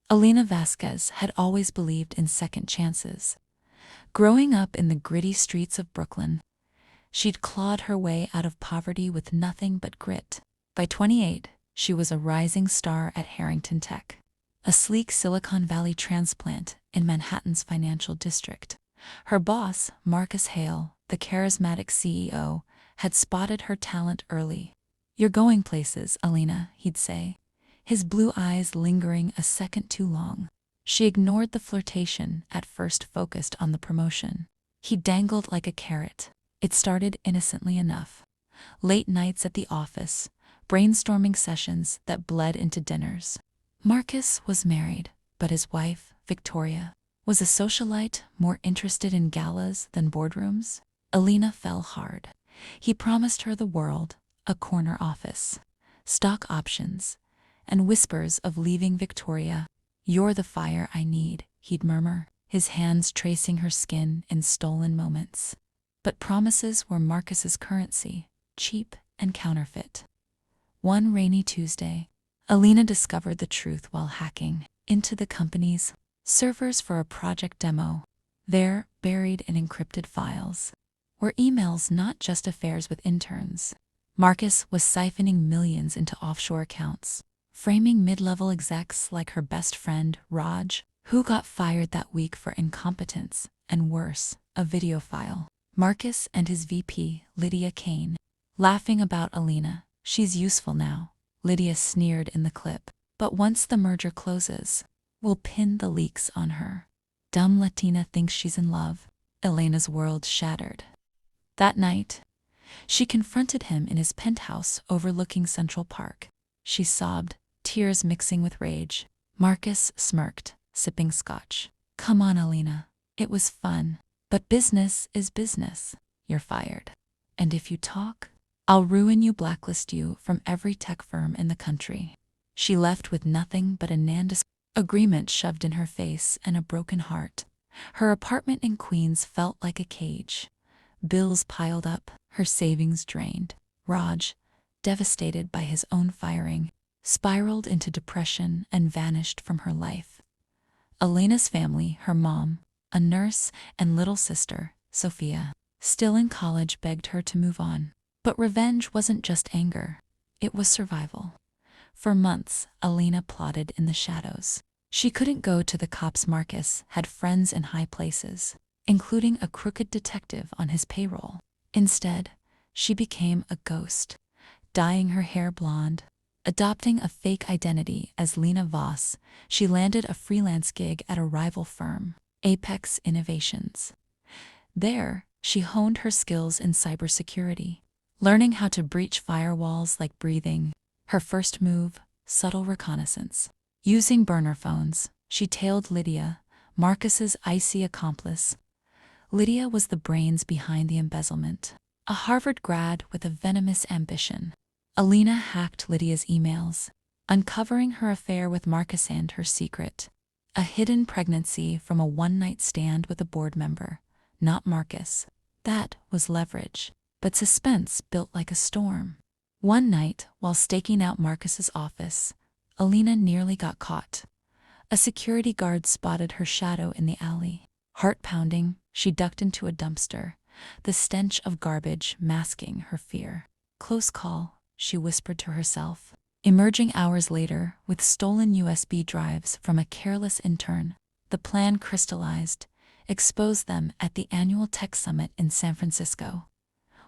Elena Vasquez had always believed in second chances. Growing up in the gritty streets of Brooklyn, she'd clawed her way out of poverty with nothing but grit. By 28, she was a rising star at Harrington Tech, a sleek Silicon Valley transplant in Manhattan's financial district. Her boss, Marcus Hale, the charismatic CEO, had spotted her talent early. "You're going places, Elena," he'd say, his blue eyes lingering a second too long. She ignored the flirtation, at first focused on the promotion. He dangled like a carrot. It started innocently enough. Late nights at the office, brainstorming sessions that bled into dinners. Marcus was married, but his wife, Victoria, was a socialite more interested in galas than boardrooms. Elena fell hard. He promised her the world, a corner office, stock options, and whispers of leaving Victoria. "You're the fire I need," he'd murmur, his hands tracing her skin in stolen moments. But promises were Marcus's currency, cheap and counterfeit. One rainy Tuesday, Elena discovered the truth while hacking into the company's servers for a project demo. There, buried in encrypted files, were emails, not just affairs with interns. Marcus was siphoning millions into offshore accounts, framing mid-level execs like her best friend, Raj, who got fired that week for incompetence, and worse, a video file. Marcus and his VP, Lydia Kane, laughing about Elena. "She's useful now," Lydia sneered in the clip. "But once the merger closes, we'll pin the leaks on her. Dumb Latina thinks she's in love." Elena's world shattered. That night, she confronted him in his penthouse overlooking Central Park. She sobbed, tears mixing with rage. Marcus smirked, sipping scotch. "Come on, Elena. It was fun. But business is business. You're fired. And if you talk, I'll ruin you, blacklist you from every tech firm in the country." She left with nothing but a non-disclosure agreement shoved in her face and a broken heart. Her apartment in Queens felt like a cage. Bills piled up, her savings drained. Raj, devastated by his own firing, spiraled into depression and vanished from her life. Elena's family, her mom, a nurse, and little sister, Sophia, still in college, begged her to move on. But revenge wasn't just anger. It was survival. For months, Elena plotted in the shadows. She couldn't go to the cops. Marcus had friends in high places, including a crooked detective on his payroll. Instead, she became a ghost, dyeing her hair blonde. Adopting a fake identity as Lena Voss, she landed a freelance gig at a rival firm, Apex Innovations. There, she honed her skills in cybersecurity, learning how to breach firewalls like breathing. Her first move, subtle reconnaissance. Using burner phones, she tailed Lydia, Marcus's icy accomplice. Lydia was the brains behind the embezzlement, a Harvard grad with a venomous ambition. Elena hacked Lydia's emails, uncovering her affair with Marcus and her secret, a hidden pregnancy from a one-night stand with a board member, not Marcus. That was leverage, but suspense built like a storm. One night, while staking out Marcus's office, Elena nearly got caught. A security guard spotted her shadow in the alley. Heart pounding, she ducked into a dumpster, the stench of garbage masking her fear. "Close call," she whispered to herself. Emerging hours later with stolen USB drives from a careless intern, the plan crystallized, exposed them at the annual tech summit in San Francisco,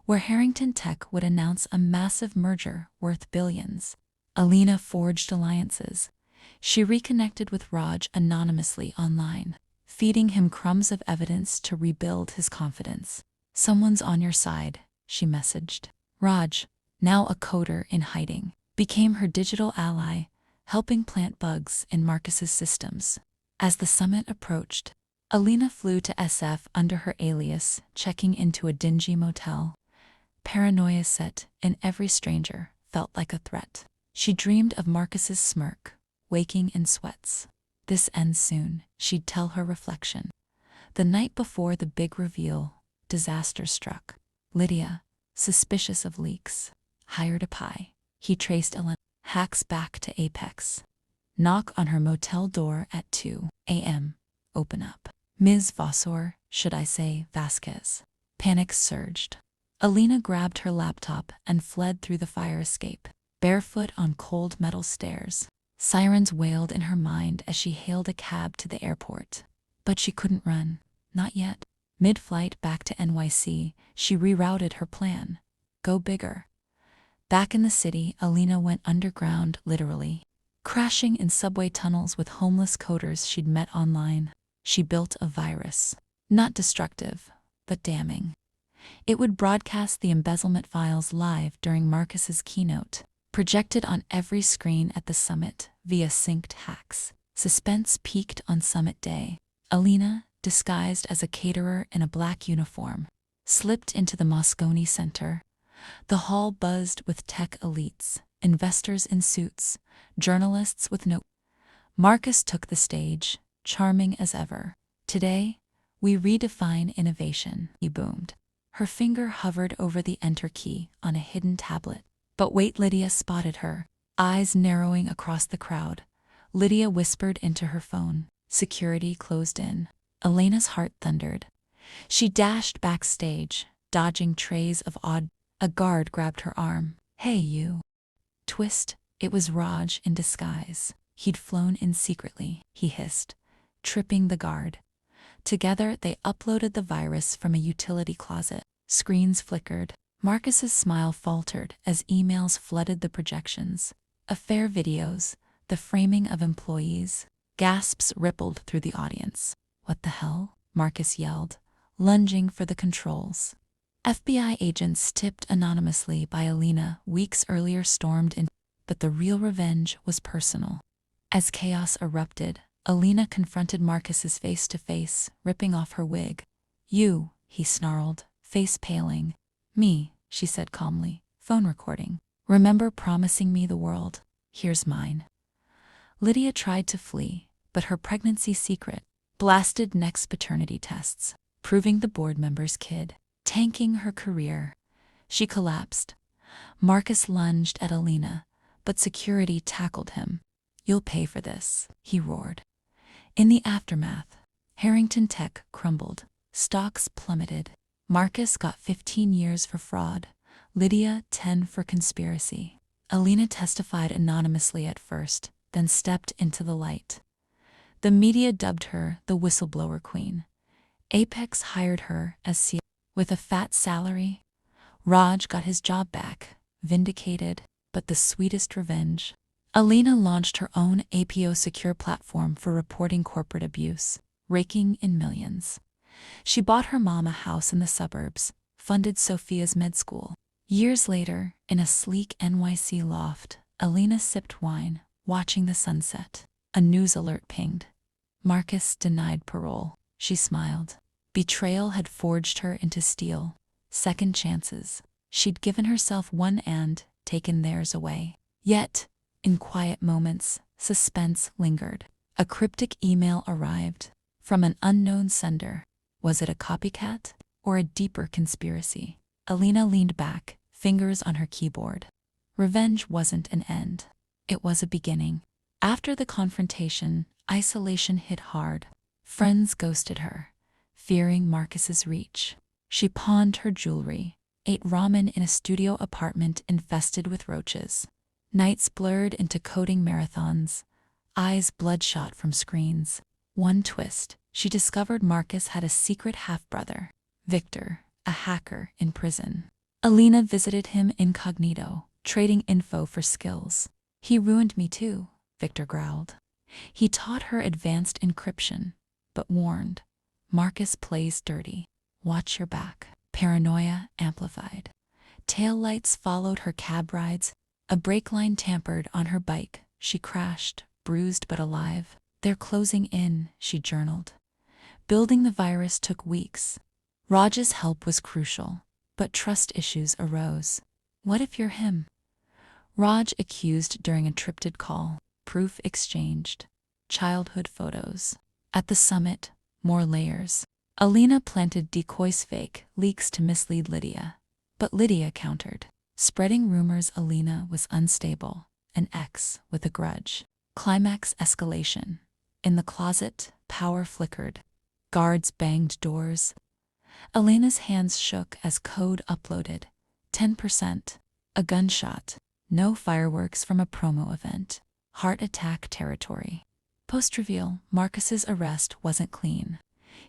where Harrington Tech would announce a massive merger worth billions. Elena forged alliances. She reconnected with Raj anonymously online, feeding him crumbs of evidence to rebuild his confidence. "Someone's on your side," she messaged. Raj, now a coder in hiding, became her digital ally, helping plant bugs in Marcus's systems. As the summit approached, Elena flew to SF under her alias, checking into a dingy motel. Paranoia set in every stranger felt like a threat. She dreamed of Marcus's smirk, waking in sweats. "This ends soon," she'd tell her reflection. The night before the big reveal, disaster struck. Lydia, suspicious of leaks, hired a spy. He traced Elena's hacks back to Apex. Knock on her motel door at 2 a.m. Open up. Ms. Vassor, should I say Vasquez? Panic surged. Elena grabbed her laptop and fled through the fire escape, barefoot on cold metal stairs. Sirens wailed in her mind as she hailed a cab to the airport. But she couldn't run. Not yet. Mid-flight back to NYC, she rerouted her plan. Go bigger. Back in the city, Elena went underground, literally. Crashing in subway tunnels with homeless coders she'd met online. She built a virus. Not destructive, but damning. It would broadcast the embezzlement files live during Marcus's keynote, projected on every screen at the summit via synced hacks. Suspense peaked on summit day. Elena, disguised as a caterer in a black uniform, slipped into the Moscone Center. The hall buzzed with tech elites, investors in suits, journalists with no. Marcus took the stage, charming as ever. Today, we redefine innovation, he boomed. Her finger hovered over the enter key on a hidden tablet. But wait, Lydia spotted her, eyes narrowing across the crowd. Lydia whispered into her phone. Security closed in. Elena's heart thundered. She dashed backstage, dodging trays of odd. A guard grabbed her arm. Hey, you. Twist, it was Raj in disguise. He'd flown in secretly, he hissed, tripping the guard. Together, they uploaded the virus from a utility closet. Screens flickered. Marcus's smile faltered as emails flooded the projections. Affair videos, the framing of employees. Gasps rippled through the audience. What the hell? Marcus yelled, lunging for the controls. FBI agents tipped anonymously by Elena weeks earlier stormed in, but the real revenge was personal. As chaos erupted, Elena confronted Marcus's face to face, ripping off her wig. You, he snarled, face paling. Me, she said calmly, phone recording. Remember promising me the world? Here's mine. Lydia tried to flee, but her pregnancy secret blasted next paternity tests, proving the board member's kid, tanking her career. She collapsed. Marcus lunged at Elena, but security tackled him. You'll pay for this, he roared. In the aftermath, Harrington Tech crumbled. Stocks plummeted. Marcus got 15 years for fraud, Lydia 10 for conspiracy. Elena testified anonymously at first, then stepped into the light. The media dubbed her the whistleblower queen. Apex hired her as CEO. With a fat salary, Raj got his job back, vindicated, but the sweetest revenge. Elena launched her own APO secure platform for reporting corporate abuse, raking in millions. She bought her mom a house in the suburbs, funded Sophia's med school. Years later, in a sleek NYC loft, Elena sipped wine, watching the sunset. A news alert pinged. Marcus denied parole. She smiled. Betrayal had forged her into steel. Second chances. She'd given herself one and taken theirs away. Yet, in quiet moments, suspense lingered. A cryptic email arrived from an unknown sender. Was it a copycat or a deeper conspiracy? Elena leaned back, fingers on her keyboard. Revenge wasn't an end. It was a beginning. After the confrontation, isolation hit hard. Friends ghosted her, fearing Marcus's reach. She pawned her jewelry, ate ramen in a studio apartment infested with roaches. Nights blurred into coding marathons, eyes bloodshot from screens. One twist, she discovered Marcus had a secret half-brother, Victor, a hacker in prison. Elena visited him incognito, trading info for skills. He ruined me too, Victor growled. He taught her advanced encryption, but warned, Marcus plays dirty. Watch your back. Paranoia amplified. Taillights followed her cab rides. A brake line tampered on her bike. She crashed, bruised but alive. They're closing in, she journaled. Building the virus took weeks. Raj's help was crucial, but trust issues arose. What if you're him? Raj accused during a triptyd call. Proof exchanged. Childhood photos. At the summit, more layers. Elena planted decoys, fake leaks to mislead Lydia. But Lydia countered, spreading rumors Elena was unstable, an ex with a grudge. Climax escalation. In the closet, power flickered. Guards banged doors. Elena's hands shook as code uploaded. 10%. A gunshot. No fireworks from a promo event. Heart attack territory. Post-reveal, Marcus's arrest wasn't clean.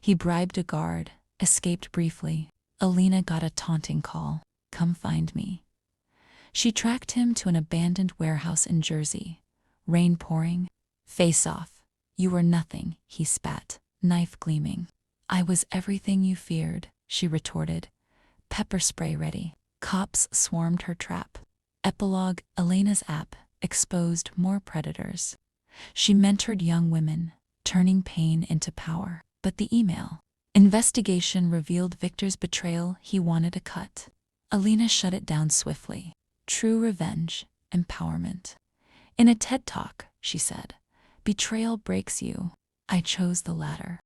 He bribed a guard, escaped briefly. Elena got a taunting call. Come find me. She tracked him to an abandoned warehouse in Jersey. Rain pouring. Face off. You were nothing, he spat, knife gleaming. I was everything you feared, she retorted. Pepper spray ready. Cops swarmed her trap. Epilogue. Elena's app exposed more predators. She mentored young women, turning pain into power. But the email. Investigation revealed Victor's betrayal. He wanted a cut. Elena shut it down swiftly. True revenge, empowerment. In a TED Talk, she said, betrayal breaks you. I chose the latter.